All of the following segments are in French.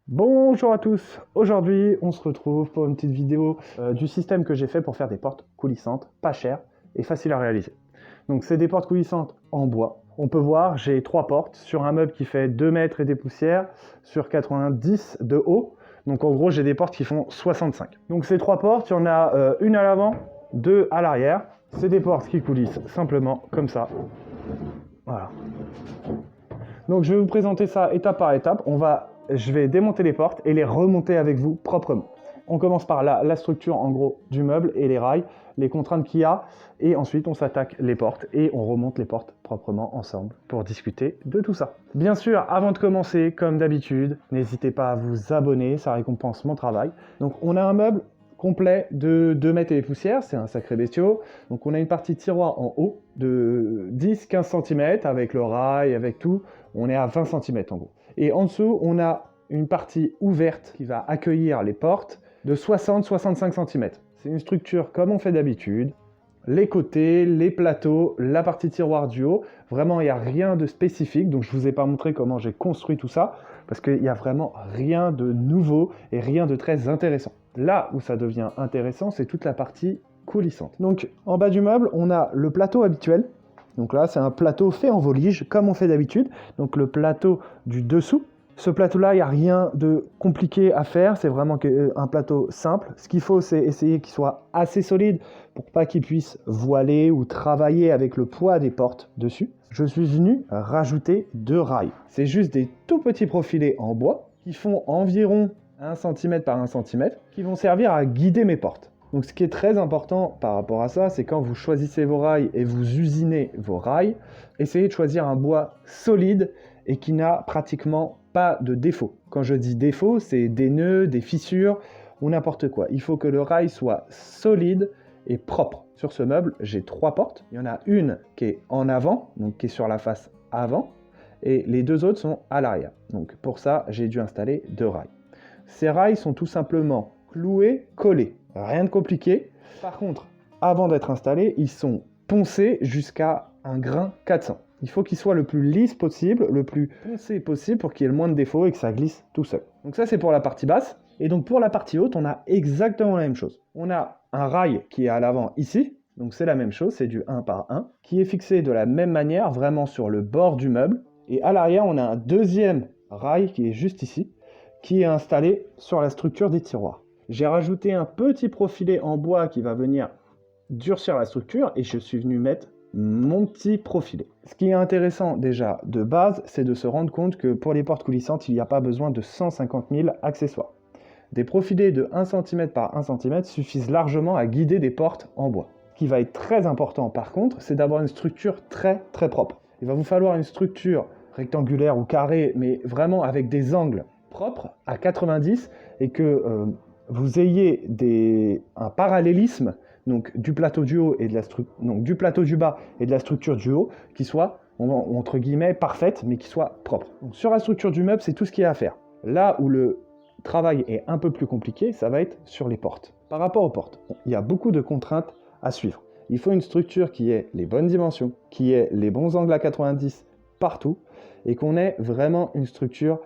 Bonjour à tous, aujourd'hui on se retrouve pour une petite vidéo du système que j'ai fait pour faire des portes coulissantes, pas chères et faciles à réaliser. Donc c'est des portes coulissantes en bois. On peut voir, j'ai 3 portes sur un meuble qui fait 2 mètres et des poussières sur 90 de haut. Donc en gros j'ai des portes qui font 65. Donc ces 3 portes, il y en a une à l'avant, 2 à l'arrière. C'est des portes qui coulissent simplement comme ça. Voilà. Donc je vais vous présenter ça étape par étape. Je vais démonter les portes et les remonter avec vous proprement. On commence par la structure en gros du meuble et les rails, les contraintes qu'il y a, et ensuite on s'attaque les portes et on remonte les portes proprement ensemble pour discuter de tout ça. Bien sûr, avant de commencer, comme d'habitude, n'hésitez pas à vous abonner, ça récompense mon travail. Donc on a un meuble complet de 2 mètres et des poussières, c'est un sacré bestiau. Donc on a une partie tiroir en haut de 10-15 cm avec le rail, avec tout, on est à 20 cm en gros. Et en dessous, on a une partie ouverte qui va accueillir les portes de 60-65 cm. C'est une structure comme on fait d'habitude. Les côtés, les plateaux, la partie tiroir du haut. Vraiment, il n'y a rien de spécifique. Donc, je ne vous ai pas montré comment j'ai construit tout ça parce qu'il n'y a vraiment rien de nouveau et rien de très intéressant. Là où ça devient intéressant, c'est toute la partie coulissante. Donc, en bas du meuble, on a le plateau habituel. Donc là, c'est un plateau fait en volige, comme on fait d'habitude. Donc le plateau du dessous. Ce plateau-là, il n'y a rien de compliqué à faire. C'est vraiment un plateau simple. Ce qu'il faut, c'est essayer qu'il soit assez solide pour pas qu'il puisse voiler ou travailler avec le poids des portes dessus. Je suis venu rajouter 2 rails. C'est juste des tout petits profilés en bois qui font environ 1 cm par 1 cm qui vont servir à guider mes portes. Donc ce qui est très important par rapport à ça, c'est quand vous choisissez vos rails et vous usinez vos rails, essayez de choisir un bois solide et qui n'a pratiquement pas de défaut. Quand je dis défaut, c'est des nœuds, des fissures ou n'importe quoi. Il faut que le rail soit solide et propre. Sur ce meuble, j'ai 3 portes. Il y en a une qui est en avant, donc qui est sur la face avant, et les 2 autres sont à l'arrière. Donc pour ça, j'ai dû installer 2 rails. Ces rails sont tout simplement cloués, collés. Rien de compliqué. Par contre, avant d'être installés, ils sont poncés jusqu'à un grain 400. Il faut qu'ils soient le plus lisse possible, le plus poncé possible pour qu'il y ait le moins de défauts et que ça glisse tout seul. Donc ça, c'est pour la partie basse. Et donc pour la partie haute, on a exactement la même chose. On a un rail qui est à l'avant ici. Donc c'est la même chose, c'est du 1 par 1, qui est fixé de la même manière, vraiment sur le bord du meuble. Et à l'arrière, on a un deuxième rail qui est juste ici, qui est installé sur la structure des tiroirs. J'ai rajouté un petit profilé en bois qui va venir durcir la structure et je suis venu mettre mon petit profilé. Ce qui est intéressant déjà de base, c'est de se rendre compte que pour les portes coulissantes, il n'y a pas besoin de 150 000 accessoires. Des profilés de 1 cm par 1 cm suffisent largement à guider des portes en bois. Ce qui va être très important par contre, c'est d'avoir une structure très propre. Il va vous falloir une structure rectangulaire ou carrée, mais vraiment avec des angles propres à 90 et que vous ayez un parallélisme donc du plateau du haut et du plateau du bas et de la structure du haut qui soit entre guillemets parfaite mais qui soit propre. Donc, sur la structure du meuble, c'est tout ce qu'il y a à faire. Là où le travail est un peu plus compliqué, ça va être sur les portes. Par rapport aux portes, il y a beaucoup de contraintes à suivre. Il faut une structure qui ait les bonnes dimensions, qui ait les bons angles à 90 partout et qu'on ait vraiment une structure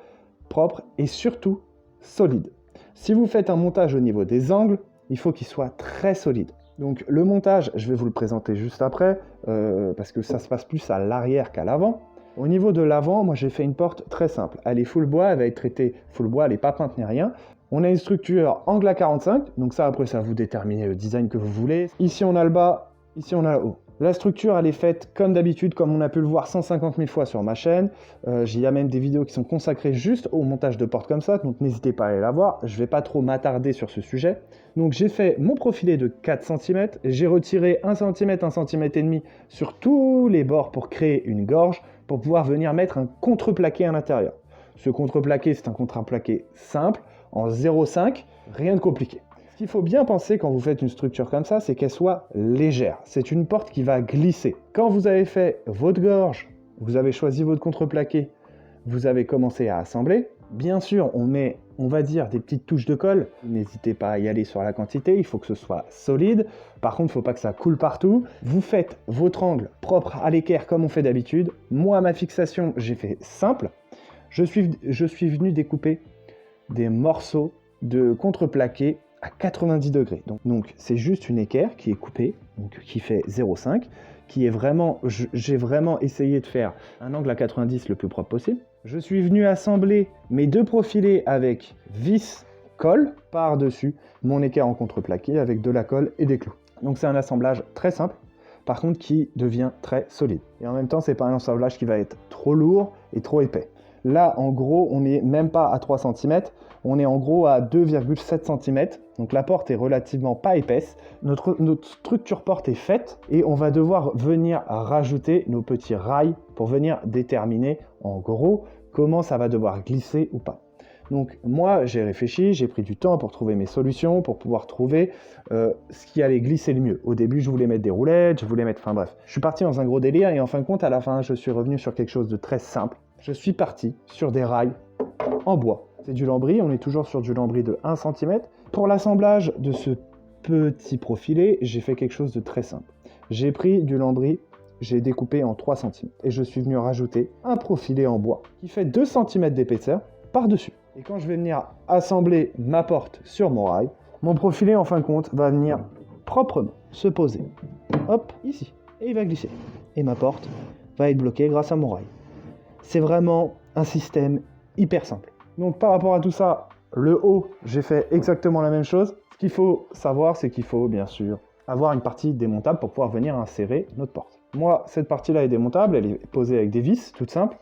propre et surtout solide. Si vous faites un montage au niveau des angles, il faut qu'il soit très solide. Donc le montage, je vais vous le présenter juste après, parce que ça se passe plus à l'arrière qu'à l'avant. Au niveau de l'avant, moi j'ai fait une porte très simple. Elle est full bois, elle va être traitée full bois, elle n'est pas peinte ni rien. On a une structure angle à 45, donc ça après ça vous déterminez le design que vous voulez. Ici on a le bas, ici on a le haut. La structure, elle est faite comme d'habitude, comme on a pu le voir 150 000 fois sur ma chaîne. Il y a même des vidéos qui sont consacrées juste au montage de portes comme ça, donc n'hésitez pas à aller la voir. Je ne vais pas trop m'attarder sur ce sujet. Donc j'ai fait mon profilé de 4 cm, j'ai retiré 1 cm, 1 cm et demi sur tous les bords pour créer une gorge, pour pouvoir venir mettre un contreplaqué à l'intérieur. Ce contreplaqué, c'est un contreplaqué simple, en 0,5, rien de compliqué. Ce qu'il faut bien penser quand vous faites une structure comme ça, c'est qu'elle soit légère. C'est une porte qui va glisser. Quand vous avez fait votre gorge, vous avez choisi votre contreplaqué, vous avez commencé à assembler. Bien sûr, on met, on va dire, des petites touches de colle. N'hésitez pas à y aller sur la quantité, il faut que ce soit solide. Par contre, il ne faut pas que ça coule partout. Vous faites votre angle propre à l'équerre comme on fait d'habitude. Moi, ma fixation, j'ai fait simple. Je suis venu découper des morceaux de contreplaqué à 90 degrés. Donc c'est juste une équerre qui est coupée, donc qui fait 0,5, qui est vraiment, j'ai vraiment essayé de faire un angle à 90 le plus propre possible. Je suis venu assembler mes deux profilés avec vis colle par-dessus mon équerre en contreplaqué avec de la colle et des clous. Donc c'est un assemblage très simple, par contre qui devient très solide. Et en même temps, c'est pas un assemblage qui va être trop lourd et trop épais. Là, en gros, on n'est même pas à 3 cm, on est en gros à 2,7 cm. Donc la porte est relativement pas épaisse. Notre structure porte est faite et on va devoir venir rajouter nos petits rails pour venir déterminer en gros comment ça va devoir glisser ou pas. Donc moi, j'ai réfléchi, j'ai pris du temps pour trouver mes solutions, pour pouvoir trouver ce qui allait glisser le mieux. Au début, je voulais mettre des roulettes, je voulais mettre... Enfin bref, je suis parti dans un gros délire et en fin de compte, à la fin, je suis revenu sur quelque chose de très simple. Je suis parti sur des rails en bois. C'est du lambris, on est toujours sur du lambris de 1 cm. Pour l'assemblage de ce petit profilé, j'ai fait quelque chose de très simple. J'ai pris du lambris, j'ai découpé en 3 cm et je suis venu rajouter un profilé en bois qui fait 2 cm d'épaisseur par-dessus. Et quand je vais venir assembler ma porte sur mon rail, mon profilé en fin de compte va venir proprement se poser, hop, ici, et il va glisser. Et ma porte va être bloquée grâce à mon rail. C'est vraiment un système hyper simple. Donc par rapport à tout ça, le haut, j'ai fait exactement la même chose. Ce qu'il faut savoir, c'est qu'il faut bien sûr avoir une partie démontable pour pouvoir venir insérer notre porte. Moi, cette partie-là est démontable, elle est posée avec des vis, toute simple.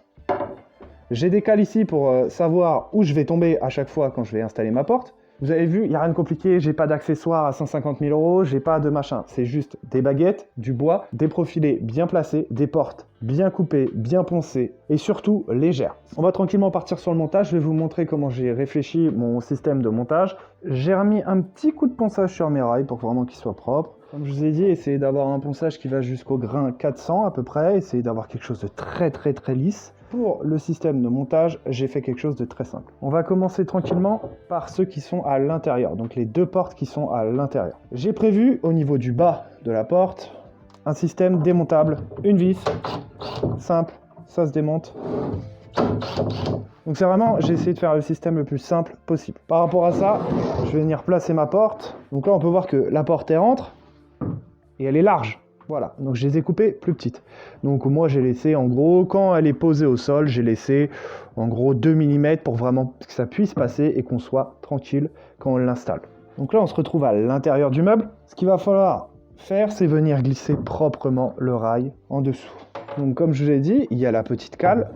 J'ai des cales ici pour savoir où je vais tomber à chaque fois quand je vais installer ma porte. Vous avez vu, il n'y a rien de compliqué, j'ai pas d'accessoires à 150 000 €, j'ai pas de machin. C'est juste des baguettes, du bois, des profilés bien placés, des portes bien coupées, bien poncées et surtout légères. On va tranquillement partir sur le montage, je vais vous montrer comment j'ai réfléchi mon système de montage. J'ai remis un petit coup de ponçage sur mes rails pour vraiment qu'ils soient propres. Comme je vous ai dit, essayez d'avoir un ponçage qui va jusqu'au grain 400 à peu près, essayez d'avoir quelque chose de très lisse. Pour le système de montage, j'ai fait quelque chose de très simple. On va commencer tranquillement par ceux qui sont à l'intérieur, donc les deux portes qui sont à l'intérieur. J'ai prévu au niveau du bas de la porte un système démontable, une vis, simple, ça se démonte. Donc c'est vraiment, j'ai essayé de faire le système le plus simple possible. Par rapport à ça, je vais venir placer ma porte. Donc là on peut voir que la porte elle rentre et elle est large. Voilà, donc je les ai coupées plus petites. Donc moi j'ai laissé en gros, quand elle est posée au sol, j'ai laissé en gros 2 mm pour vraiment que ça puisse passer et qu'on soit tranquille quand on l'installe. Donc là on se retrouve à l'intérieur du meuble. Ce qu'il va falloir faire, c'est venir glisser proprement le rail en dessous. Donc comme je vous l'ai dit, il y a la petite cale.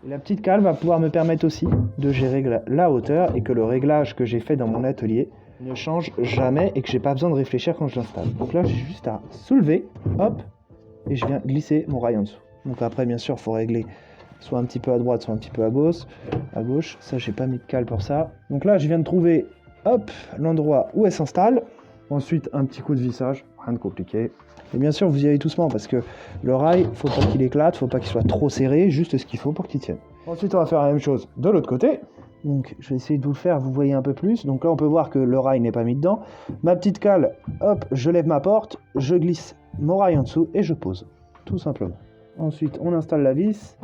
La petite cale va pouvoir me permettre aussi de gérer la hauteur et que le réglage que j'ai fait dans mon atelier ne change jamais et que j'ai pas besoin de réfléchir quand je l'installe. Donc là j'ai juste à soulever, hop, et je viens glisser mon rail en dessous. Donc après bien sûr il faut régler soit un petit peu à droite, soit un petit peu à gauche. Ça j'ai pas mis de cale pour ça. Donc là je viens de trouver, hop, l'endroit où elle s'installe. Ensuite un petit coup de vissage, rien de compliqué. Et bien sûr vous y allez doucement parce que le rail, faut pas qu'il éclate, faut pas qu'il soit trop serré, juste ce qu'il faut pour qu'il tienne. Ensuite on va faire la même chose de l'autre côté. Donc je vais essayer de vous le faire, vous voyez un peu plus. Donc là on peut voir que le rail n'est pas mis dedans. Ma petite cale, hop, je lève ma porte, je glisse mon rail en dessous et je pose, tout simplement. Ensuite on installe la vis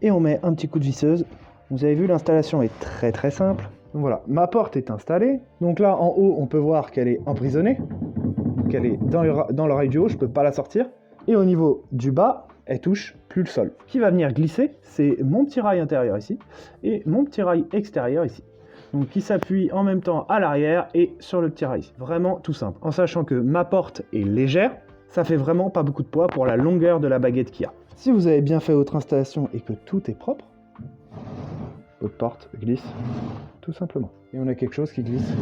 et on met un petit coup de visseuse. Vous avez vu, l'installation est très simple. Donc voilà, ma porte est installée. Donc là en haut on peut voir qu'elle est emprisonnée. Donc elle est dans le rail du haut, je ne peux pas la sortir. Et au niveau du bas, elle touche plus le sol. Ce qui va venir glisser, c'est mon petit rail intérieur ici et mon petit rail extérieur ici. Donc qui s'appuie en même temps à l'arrière et sur le petit rail ici. Vraiment tout simple. En sachant que ma porte est légère, ça fait vraiment pas beaucoup de poids pour la longueur de la baguette qu'il y a. Si vous avez bien fait votre installation et que tout est propre, votre porte glisse tout simplement. Et on a quelque chose qui glisse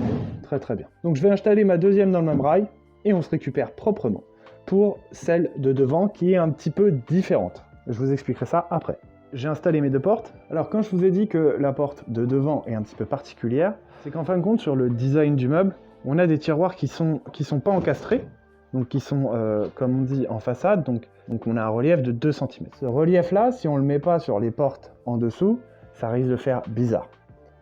très bien. Donc je vais installer ma deuxième dans le même rail et on se récupère proprement pour celle de devant qui est un petit peu différente. Je vous expliquerai ça après. J'ai installé mes deux portes. Alors quand je vous ai dit que la porte de devant est un petit peu particulière, c'est qu'en fin de compte sur le design du meuble, on a des tiroirs qui sont pas encastrés, donc qui sont comme on dit en façade, donc on a un relief de 2 cm. Ce relief là, si on le met pas sur les portes en dessous, ça risque de faire bizarre.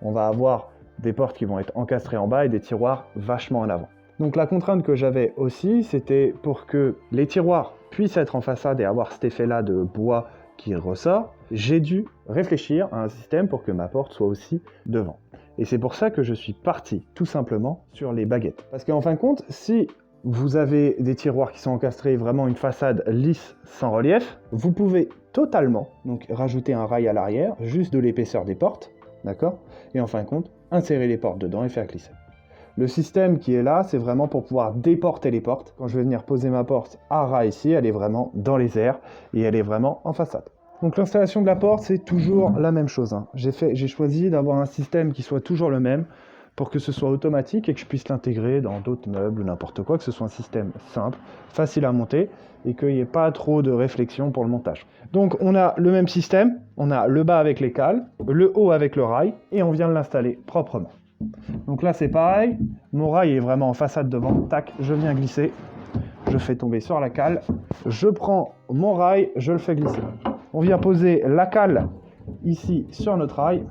On va avoir des portes qui vont être encastrées en bas et des tiroirs vachement en avant. Donc la contrainte que j'avais aussi, c'était pour que les tiroirs puissent être en façade et avoir cet effet-là de bois qui ressort, j'ai dû réfléchir à un système pour que ma porte soit aussi devant. Et c'est pour ça que je suis parti, tout simplement, sur les baguettes. Parce qu'en fin de compte, si vous avez des tiroirs qui sont encastrés, vraiment une façade lisse, sans relief, vous pouvez totalement donc rajouter un rail à l'arrière, juste de l'épaisseur des portes, d'accord? Et en fin de compte, insérer les portes dedans et faire glisser. Le système qui est là, c'est vraiment pour pouvoir déporter les portes. Quand je vais venir poser ma porte à ras ici, elle est vraiment dans les airs et elle est vraiment en façade. Donc l'installation de la porte, c'est toujours la même chose, hein. J'ai choisi d'avoir un système qui soit toujours le même, pour que ce soit automatique et que je puisse l'intégrer dans d'autres meubles ou n'importe quoi, que ce soit un système simple, facile à monter et qu'il n'y ait pas trop de réflexion pour le montage. Donc on a le même système, on a le bas avec les cales, le haut avec le rail et on vient de l'installer proprement. Donc là c'est pareil, mon rail est vraiment en façade devant, tac, je viens glisser, je fais tomber sur la cale, je prends mon rail, je le fais glisser. On vient poser la cale ici sur notre rail.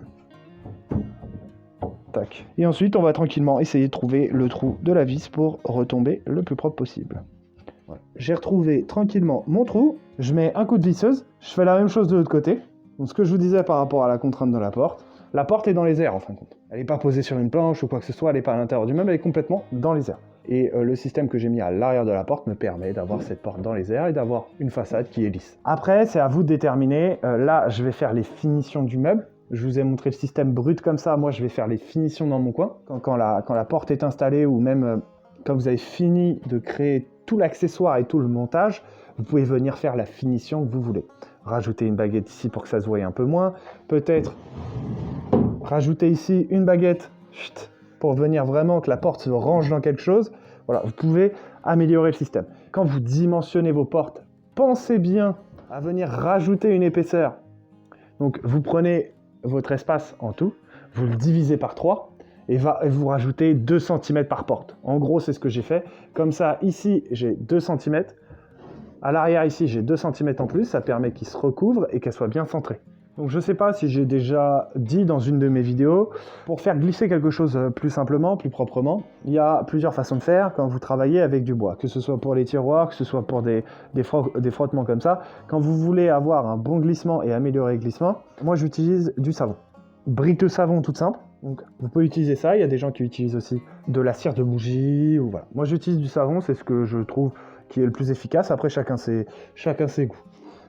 Tac. Et ensuite, on va tranquillement essayer de trouver le trou de la vis pour retomber le plus propre possible. Voilà. J'ai retrouvé tranquillement mon trou. Je mets un coup de visseuse. Je fais la même chose de l'autre côté. Donc, ce que je vous disais par rapport à la contrainte de la porte est dans les airs en fin de compte. Elle n'est pas posée sur une planche ou quoi que ce soit, elle n'est pas à l'intérieur du meuble, elle est complètement dans les airs. Et le système que j'ai mis à l'arrière de la porte me permet d'avoir cette porte dans les airs et d'avoir une façade qui est lisse. Après, c'est à vous de déterminer. Là, je vais faire les finitions du meuble. Je vous ai montré le système brut comme ça, moi je vais faire les finitions dans mon coin. Quand la porte est installée ou même quand vous avez fini de créer tout l'accessoire et tout le montage, vous pouvez venir faire la finition que vous voulez. Rajouter une baguette ici pour que ça se voie un peu moins. Peut-être rajouter ici une baguette pour venir vraiment que la porte se range dans quelque chose. Voilà, vous pouvez améliorer le système. Quand vous dimensionnez vos portes, pensez bien à venir rajouter une épaisseur. Donc vous prenez votre espace en tout, vous le divisez par 3 et vous rajoutez 2 cm par porte. En gros, c'est ce que j'ai fait. Comme ça, ici, j'ai 2 cm. À l'arrière, ici, j'ai 2 cm en plus. Ça permet qu'il se recouvre et qu'elle soit bien centrée. Donc je ne sais pas si j'ai déjà dit dans une de mes vidéos, pour faire glisser quelque chose plus simplement, plus proprement, il y a plusieurs façons de faire quand vous travaillez avec du bois, que ce soit pour les tiroirs, que ce soit pour des frottements comme ça. Quand vous voulez avoir un bon glissement et améliorer le glissement, moi j'utilise du savon. Brique de savon toute simple, donc vous pouvez utiliser ça, il y a des gens qui utilisent aussi de la cire de bougie, ou voilà. Moi j'utilise du savon, c'est ce que je trouve qui est le plus efficace, après chacun ses goûts.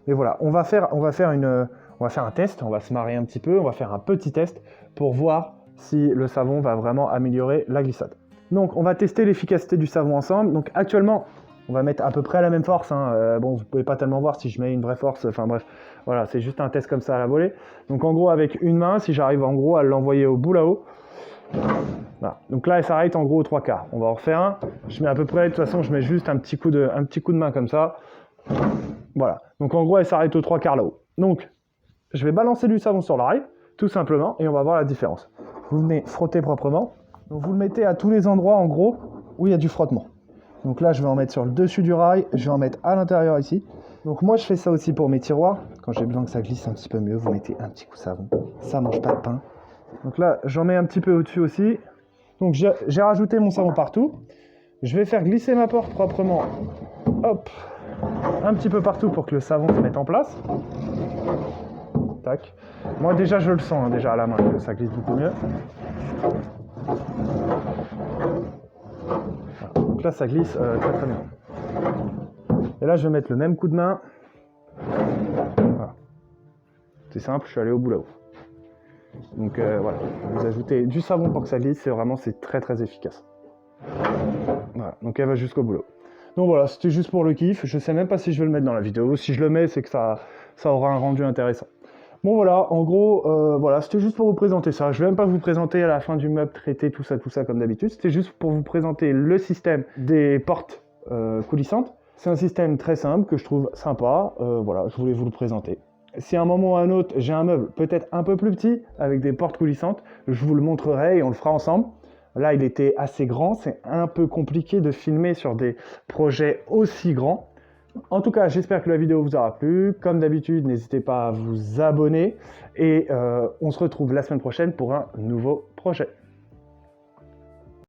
Mais voilà, on va faire un test, on va se marrer un petit peu, on va faire un petit test pour voir si le savon va vraiment améliorer la glissade. Donc on va tester l'efficacité du savon ensemble. Donc actuellement, on va mettre à peu près la même force, hein. Bon, vous pouvez pas tellement voir si je mets une vraie force, enfin bref, voilà, c'est juste un test comme ça à la volée. Donc en gros, avec une main, si j'arrive en gros à l'envoyer au bout là-haut, voilà. Donc là, elle s'arrête en gros aux 3/4. On va en refaire un. Je mets à peu près, de toute façon, je mets juste un petit coup de main comme ça. Voilà. Donc en gros, elle s'arrête aux 3/4 là-haut. Donc, je vais balancer du savon sur le rail, tout simplement, et on va voir la différence. Vous venez frotter proprement. Donc vous le mettez à tous les endroits, en gros, où il y a du frottement. Donc là, je vais en mettre sur le dessus du rail, je vais en mettre à l'intérieur ici. Donc moi, je fais ça aussi pour mes tiroirs. Quand j'ai besoin que ça glisse un petit peu mieux, vous mettez un petit coup de savon. Ça mange pas de pain. Donc là, j'en mets un petit peu au-dessus aussi. Donc j'ai rajouté mon savon partout. Je vais faire glisser ma porte proprement. Hop, un petit peu partout pour que le savon se mette en place. Tac. Moi déjà je le sens déjà à la main que ça glisse beaucoup mieux. Voilà. Donc là ça glisse très très bien. Et là je vais mettre le même coup de main. Voilà. C'est simple, je suis allé au bout là-haut. Donc voilà, vous ajoutez du savon pour que ça glisse, c'est très très efficace. Voilà, donc elle va jusqu'au bout là-haut. Donc voilà, c'était juste pour le kiff. Je sais même pas si je vais le mettre dans la vidéo. Si je le mets, c'est que ça aura un rendu intéressant. Bon voilà, en gros, voilà, c'était juste pour vous présenter ça. Je vais même pas vous présenter à la fin du meuble, traiter tout ça comme d'habitude. C'était juste pour vous présenter le système des portes coulissantes. C'est un système très simple que je trouve sympa. Voilà, je voulais vous le présenter. Si à un moment ou à un autre, j'ai un meuble peut-être un peu plus petit, avec des portes coulissantes, je vous le montrerai et on le fera ensemble. Là, il était assez grand, c'est un peu compliqué de filmer sur des projets aussi grands. En tout cas, j'espère que la vidéo vous aura plu. Comme d'habitude, n'hésitez pas à vous abonner et on se retrouve la semaine prochaine pour un nouveau projet.